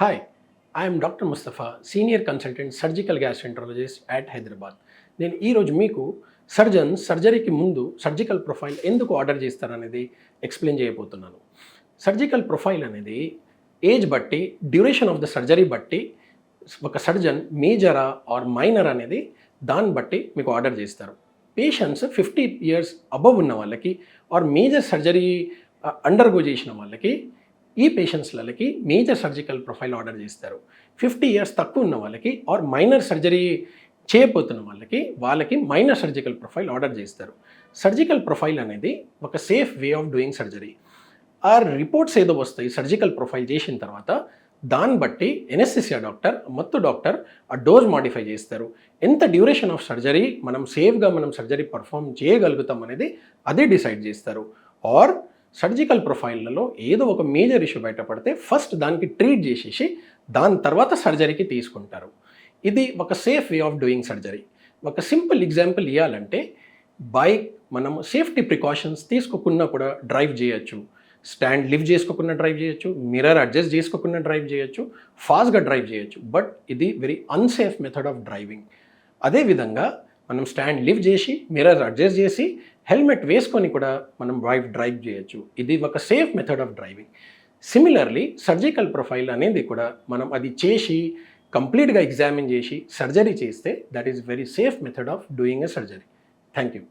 Hi, I am Dr. Mustafa, Senior Consultant Surgical Gastroenterologist at Hyderabad. నేను ఈరోజు మీకు సర్జరీకి ముందు సర్జికల్ ప్రొఫైల్ ఎందుకు ఆర్డర్ చేస్తారనేది ఎక్స్ప్లెయిన్ చేయబోతున్నాను. సర్జికల్ ప్రొఫైల్ అనేది ఏజ్ బట్టి, డ్యూరేషన్ ఆఫ్ ద సర్జరీ బట్టి ఒక సర్జన్ మేజరా ఆర్ మైనర్ అనేది దాన్ని బట్టి మీకు ఆర్డర్ చేస్తారు. పేషెంట్స్ 50 ఇయర్స్ అబవ్ ఉన్న వాళ్ళకి ఆర్ మేజర్ సర్జరీ అండర్గో చేసిన వాళ్ళకి ఈ పేషెంట్స్లకి మేజర్ సర్జికల్ ప్రొఫైల్ ఆర్డర్ చేస్తారు. 50 ఇయర్స్ తక్కువ ఉన్న వాళ్ళకి ఆర్ మైనర్ సర్జరీ చేయబోతున్న వాళ్ళకి మైనర్ సర్జికల్ ప్రొఫైల్ ఆర్డర్ చేస్తారు. సర్జికల్ ప్రొఫైల్ అనేది ఒక safe way of doing surgery. ఆ రిపోర్ట్స్ ఏదో వస్తాయి సర్జికల్ ప్రొఫైల్ చేసిన తర్వాత, దాన్ని బట్టి ఎనెస్థెసియా డాక్టర్, మత్తు డాక్టర్ ఆ డోస్ మాడిఫై చేస్తారు. ఎంత డ్యూరేషన్ ఆఫ్ సర్జరీ మనం సేఫ్గా సర్జరీ పర్ఫామ్ చేయగలుగుతాం అనేది అదే డిసైడ్ చేస్తారు. ఆర్ సర్జికల్ ప్రొఫైల్లలో ఏదో ఒక మేజర్ ఇష్యూ బయటపడితే ఫస్ట్ దానికి ట్రీట్ చేసేసి దాని తర్వాత సర్జరీకి తీసుకుంటారు. ఇది ఒక safe way of doing surgery. ఒక సింపుల్ ఎగ్జాంపుల్ ఇవ్వాలంటే, బైక్ మనం సేఫ్టీ ప్రికాషన్స్ తీసుకోకుండా కూడా డ్రైవ్ చేయొచ్చు. స్టాండ్ లిఫ్ట్ చేసుకోకుండా డ్రైవ్ చేయొచ్చు, మిర్రర్ అడ్జస్ట్ చేసుకోకుండా డ్రైవ్ చేయొచ్చు, ఫాస్ట్గా డ్రైవ్ చేయొచ్చు. బట్ ఇది very unsafe method of driving. అదేవిధంగా మనం స్టాండ్ లిఫ్ట్ చేసి, మిర్రర్ అడ్జస్ట్ చేసి, హెల్మెట్ వేసుకొని కూడా మనం డ్రైవ్ చేయొచ్చు. ఇది ఒక safe method of driving. Similarly surgical profile అనేది కూడా మనం అది చేసి కంప్లీట్గా ఎగ్జామిన్ చేసి సర్జరీ చేస్తే that is very safe method of doing a surgery. Thank you.